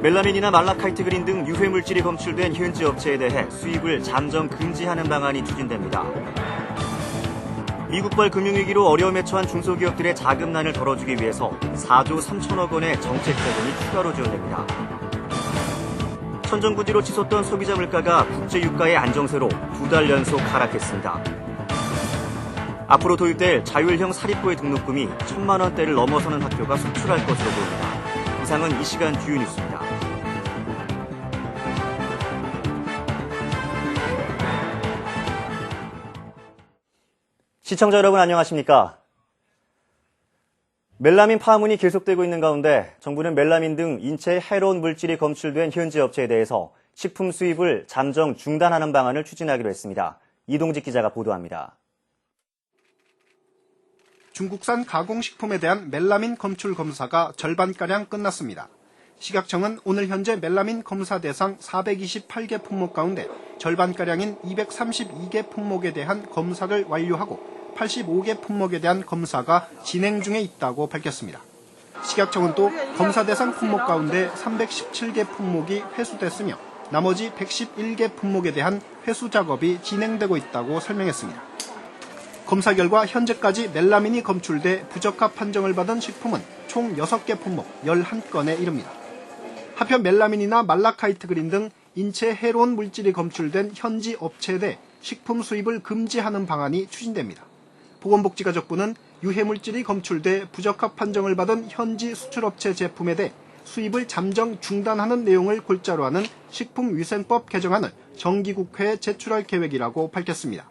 멜라민이나 말라카이트 그린 등 유해 물질이 검출된 현지 업체에 대해 수입을 잠정 금지하는 방안이 추진됩니다. 미국발 금융위기로 어려움에 처한 중소기업들의 자금난을 덜어주기 위해서 4조 3천억 원의 정책 자금이 추가로 지원됩니다. 천정부지로 치솟던 소비자 물가가 국제유가의 안정세로 2달 연속 하락했습니다. 앞으로 도입될 자율형 사립고의 등록금이 1,000만 원대를 넘어서는 학교가 속출할 것으로 보입니다. 이상은 이 시간 주요 뉴스입니다. 시청자 여러분 안녕하십니까? 멜라민 파문이 계속되고 있는 가운데 정부는 멜라민 등 인체에 해로운 물질이 검출된 현지 업체에 대해서 식품 수입을 잠정 중단하는 방안을 추진하기로 했습니다. 이동직 기자가 보도합니다. 중국산 가공식품에 대한 멜라민 검출 검사가 절반가량 끝났습니다. 식약청은 오늘 현재 멜라민 검사 대상 428개 품목 가운데 절반가량인 232개 품목에 대한 검사를 완료하고 85개 품목에 대한 검사가 진행 중에 있다고 밝혔습니다. 식약청은 또 검사 대상 품목 가운데 317개 품목이 회수됐으며 나머지 111개 품목에 대한 회수 작업이 진행되고 있다고 설명했습니다. 검사 결과 현재까지 멜라민이 검출돼 부적합 판정을 받은 식품은 총 6개 품목 11건에 이릅니다. 한편 멜라민이나 말라카이트 그린 등 인체에 해로운 물질이 검출된 현지 업체에 대해 식품 수입을 금지하는 방안이 추진됩니다. 보건복지가족부는 유해물질이 검출돼 부적합 판정을 받은 현지 수출업체 제품에 대해 수입을 잠정 중단하는 내용을 골자로 하는 식품위생법 개정안을 정기국회에 제출할 계획이라고 밝혔습니다.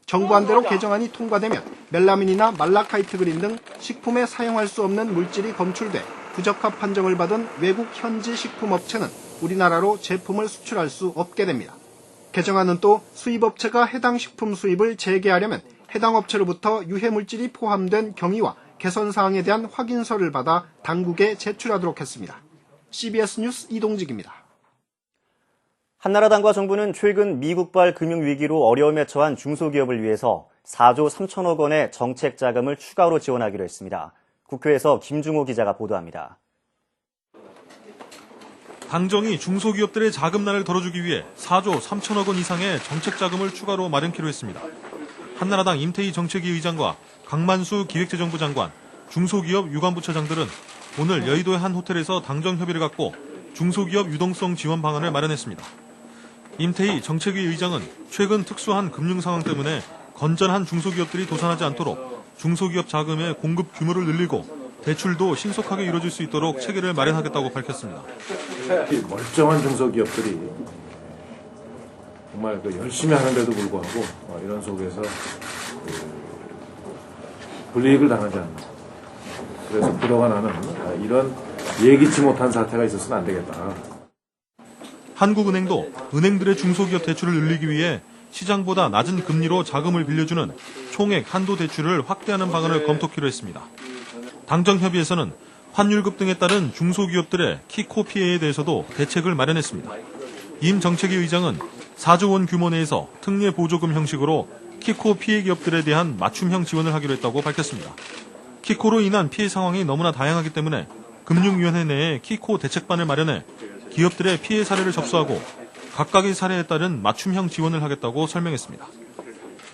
정부안대로 개정안이 통과되면 멜라민이나 말라카이트 그린 등 식품에 사용할 수 없는 물질이 검출돼 부적합 판정을 받은 외국 현지 식품업체는 우리나라로 제품을 수출할 수 없게 됩니다. 개정안은 또 수입업체가 해당 식품 수입을 재개하려면 해당 업체로부터 유해물질이 포함된 경위와 개선사항에 대한 확인서를 받아 당국에 제출하도록 했습니다. CBS 뉴스 이동직입니다. 한나라당과 정부는 최근 미국발 금융위기로 어려움에 처한 중소기업을 위해서 4조 3천억 원의 정책 자금을 추가로 지원하기로 했습니다. 국회에서 김중호 기자가 보도합니다. 당정이 중소기업들의 자금난을 덜어주기 위해 4조 3천억 원 이상의 정책 자금을 추가로 마련키로 했습니다. 한나라당 임태희 정책위 의장과 강만수 기획재정부 장관, 중소기업 유관부처장들은 오늘 여의도의 한 호텔에서 당정 협의를 갖고 중소기업 유동성 지원 방안을 마련했습니다. 임태희 정책위 의장은 최근 특수한 금융 상황 때문에 건전한 중소기업들이 도산하지 않도록 중소기업 자금의 공급 규모를 늘리고 대출도 신속하게 이루어질 수 있도록 체계를 마련하겠다고 밝혔습니다. 멀쩡한 중소기업들이 정말 열심히 하는데도 불구하고 이런 속에서 불이익을 당하지 않는, 그래서 부도가 나는 이런 예기치 못한 사태가 있어서는 안 되겠다. 한국은행도 은행들의 중소기업 대출을 늘리기 위해 시장보다 낮은 금리로 자금을 빌려주는 총액 한도 대출을 확대하는 방안을 검토키로 했습니다. 당정협의에서는 환율급 등에 따른 중소기업들의 키코 피해에 대해서도 대책을 마련했습니다. 임 정책위 의장은 4조 원 규모 내에서 특례 보조금 형식으로 키코 피해 기업들에 대한 맞춤형 지원을 하기로 했다고 밝혔습니다. 키코로 인한 피해 상황이 너무나 다양하기 때문에 금융위원회 내에 키코 대책반을 마련해 기업들의 피해 사례를 접수하고 각각의 사례에 따른 맞춤형 지원을 하겠다고 설명했습니다.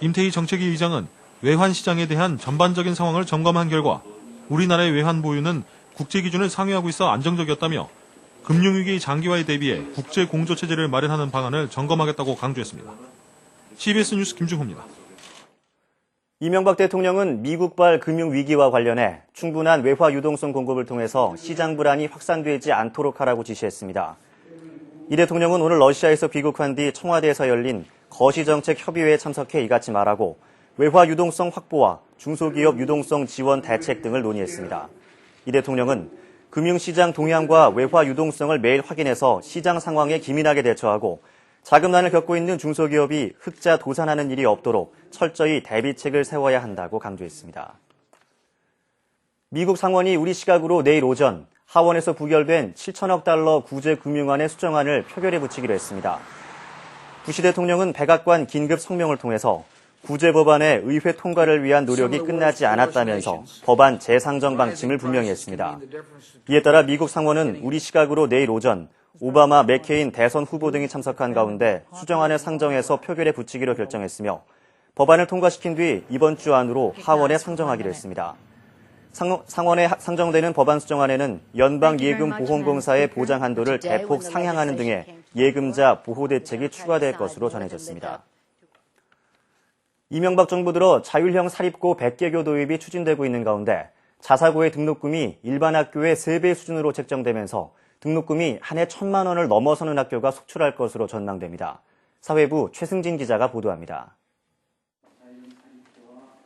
임태희 정책위 의장은 외환 시장에 대한 전반적인 상황을 점검한 결과 우리나라의 외환 보유는 국제 기준을 상회하고 있어 안정적이었다며 금융위기 장기화에 대비해 국제 공조 체제를 마련하는 방안을 점검하겠다고 강조했습니다. CBS 뉴스 김중호입니다. 이명박 대통령은 미국발 금융위기와 관련해 충분한 외화 유동성 공급을 통해서 시장 불안이 확산되지 않도록 하라고 지시했습니다. 이 대통령은 오늘 러시아에서 귀국한 뒤 청와대에서 열린 거시정책협의회에 참석해 이같이 말하고 외화 유동성 확보와 중소기업 유동성 지원 대책 등을 논의했습니다. 이 대통령은 금융시장 동향과 외화 유동성을 매일 확인해서 시장 상황에 기민하게 대처하고 자금난을 겪고 있는 중소기업이 흑자 도산하는 일이 없도록 철저히 대비책을 세워야 한다고 강조했습니다. 미국 상원이 우리 시각으로 내일 오전 하원에서 부결된 7천억 달러 구제금융안의 수정안을 표결에 붙이기로 했습니다. 부시 대통령은 백악관 긴급 성명을 통해서 구제법안의 의회 통과를 위한 노력이 끝나지 않았다면서 법안 재상정 방침을 분명히 했습니다. 이에 따라 미국 상원은 우리 시각으로 내일 오전 오바마, 맥케인 대선 후보 등이 참석한 가운데 수정안을 상정해서 표결에 붙이기로 결정했으며 법안을 통과시킨 뒤 이번 주 안으로 하원에 상정하기로 했습니다. 상원에 상정되는 법안 수정안에는 연방예금보험공사의 보장 한도를 대폭 상향하는 등의 예금자 보호 대책이 추가될 것으로 전해졌습니다. 이명박 정부 들어 자율형 사립고 100개교 도입이 추진되고 있는 가운데 자사고의 등록금이 일반 학교의 3배 수준으로 책정되면서 등록금이 한 해 1,000만 원을 넘어서는 학교가 속출할 것으로 전망됩니다. 사회부 최승진 기자가 보도합니다.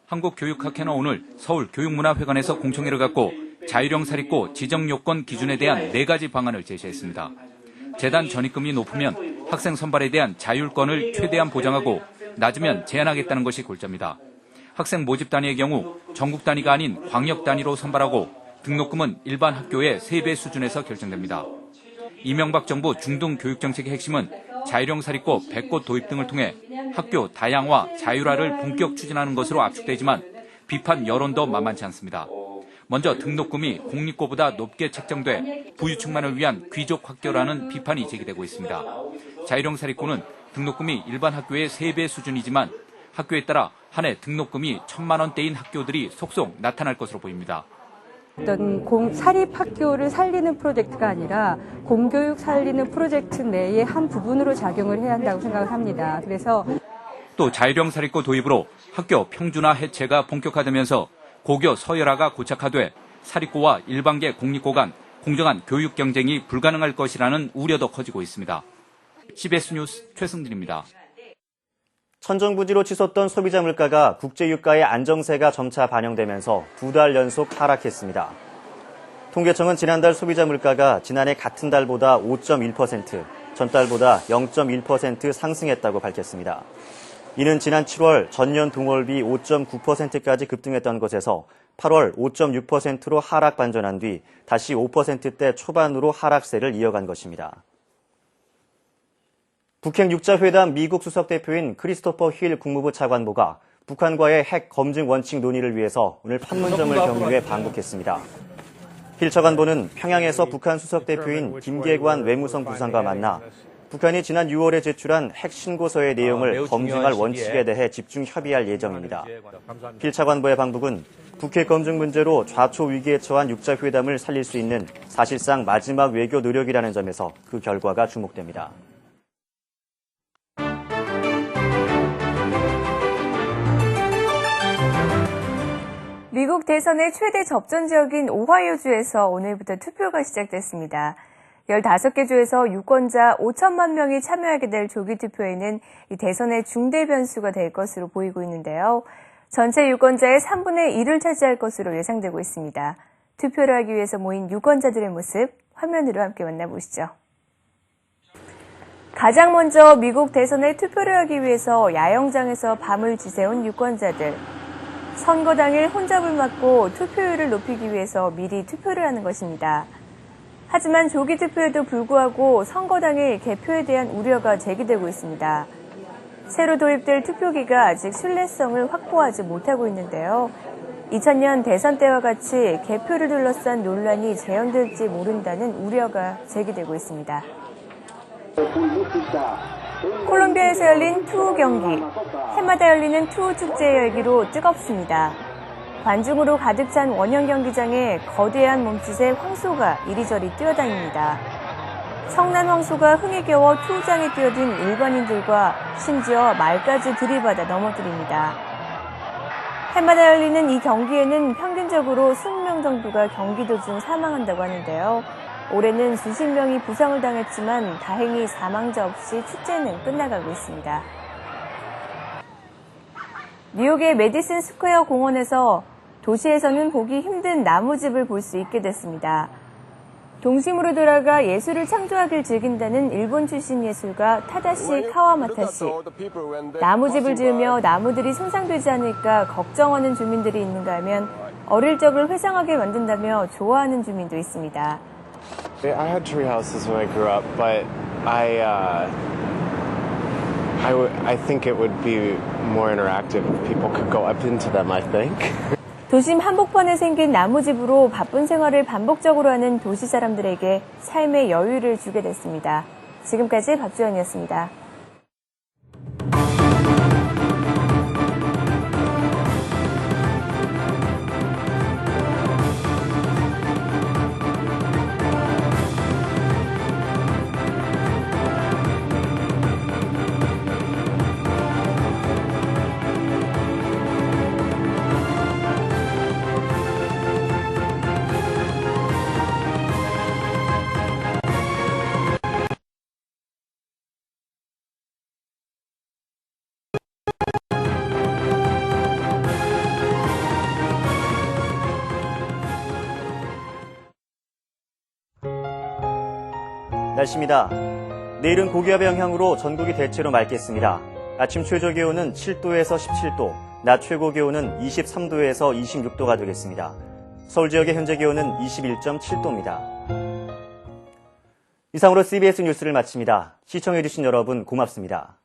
한국교육학회는 오늘 서울교육문화회관에서 공청회를 갖고 자율형 사립고 지정 요건 기준에 대한 4가지 방안을 제시했습니다. 재단 전입금이 높으면 학생 선발에 대한 자율권을 최대한 보장하고 낮으면 제한하겠다는 것이 골자입니다. 학생 모집 단위의 경우 전국 단위가 아닌 광역 단위로 선발하고 등록금은 일반 학교의 3배 수준에서 결정됩니다. 이명박 정부 중등 교육 정책의 핵심은 자율형 사립고 100곳 도입 등을 통해 학교 다양화, 자율화를 본격 추진하는 것으로 압축되지만 비판 여론도 만만치 않습니다. 먼저 등록금이 공립고보다 높게 책정돼 부유층만을 위한 귀족 학교라는 비판이 제기되고 있습니다. 자율형 사립고는 등록금이 일반 학교의 3배 수준이지만 학교에 따라 한 해 등록금이 1,000만 원대인 학교들이 속속 나타날 것으로 보입니다. 어떤 사립학교를 살리는 프로젝트가 아니라 공교육 살리는 프로젝트 내의 한 부분으로 작용을 해야 한다고 생각을 합니다. 그래서 또 자율형 사립고 도입으로 학교 평준화 해체가 본격화되면서 고교 서열화가 고착화돼 사립고와 일반계 공립고 간 공정한 교육 경쟁이 불가능할 것이라는 우려도 커지고 있습니다. CBS 뉴스 최승진입니다. 천정부지로 치솟던 소비자 물가가 국제유가의 안정세가 점차 반영되면서 2달 연속 하락했습니다. 통계청은 지난달 소비자 물가가 지난해 같은 달보다 5.1%, 전달보다 0.1% 상승했다고 밝혔습니다. 이는 지난 7월 전년 동월비 5.9%까지 급등했던 것에서 8월 5.6%로 하락 반전한 뒤 다시 5%대 초반으로 하락세를 이어간 것입니다. 북핵 6자 회담 미국 수석 대표인 크리스토퍼 휠 국무부 차관보가 북한과의 핵 검증 원칙 논의를 위해서 오늘 판문점을 경유해 방북했습니다. 휠 차관보는 평양에서 북한 수석 대표인 김계관 외무성 부상과 만나 북한이 지난 6월에 제출한 핵 신고서의 내용을 검증할 원칙에 대해 집중 협의할 예정입니다. 휠 차관보의 방북은 북핵 검증 문제로 좌초 위기에 처한 6자 회담을 살릴 수 있는 사실상 마지막 외교 노력이라는 점에서 그 결과가 주목됩니다. 미국 대선의 최대 접전 지역인 오하이오주에서 오늘부터 투표가 시작됐습니다. 15개 주에서 유권자 5천만 명이 참여하게 될 조기 투표에는 이 대선의 중대 변수가 될 것으로 보이고 있는데요. 전체 유권자의 3분의 1을 차지할 것으로 예상되고 있습니다. 투표를 하기 위해서 모인 유권자들의 모습 화면으로 함께 만나보시죠. 가장 먼저 미국 대선에 투표를 하기 위해서 야영장에서 밤을 지새운 유권자들. 선거 당일 혼잡을 막고 투표율을 높이기 위해서 미리 투표를 하는 것입니다. 하지만 조기 투표에도 불구하고 선거 당일 개표에 대한 우려가 제기되고 있습니다. 새로 도입될 투표기가 아직 신뢰성을 확보하지 못하고 있는데요. 2000년 대선 때와 같이 개표를 둘러싼 논란이 재현될지 모른다는 우려가 제기되고 있습니다. 콜롬비아에서 열린 투우 경기. 해마다 열리는 투우 축제의 열기로 뜨겁습니다. 관중으로 가득 찬 원형 경기장에 거대한 몸짓의 황소가 이리저리 뛰어다닙니다. 성난 황소가 흥에 겨워 투우장에 뛰어든 일반인들과 심지어 말까지 들이받아 넘어뜨립니다. 해마다 열리는 이 경기에는 평균적으로 20명 정도가 경기 도중 사망한다고 하는데요. 올해는 수십 명이 부상을 당했지만 다행히 사망자 없이 축제는 끝나가고 있습니다. 뉴욕의 메디슨 스퀘어 공원에서 도시에서는 보기 힘든 나무집을 볼 수 있게 됐습니다. 동심으로 돌아가 예술을 창조하길 즐긴다는 일본 출신 예술가 타다시 카와마타 씨. 나무집을 지으며 나무들이 손상되지 않을까 걱정하는 주민들이 있는가 하면 어릴 적을 회상하게 만든다며 좋아하는 주민도 있습니다. I had tree houses when I grew up, but I think it would be more interactive if people could go up into them, I think. 도심 한복판에 생긴 나무집으로 바쁜 생활을 반복적으로 하는 도시 사람들에게 삶의 여유를 주게 됐습니다. 지금까지 박주연이었습니다. 날씨입니다. 내일은 고기압의 영향으로 전국이 대체로 맑겠습니다. 아침 최저 기온은 7도에서 17도, 낮 최고 기온은 23도에서 26도가 되겠습니다. 서울 지역의 현재 기온은 21.7도입니다. 이상으로 CBS 뉴스를 마칩니다. 시청해주신 여러분 고맙습니다.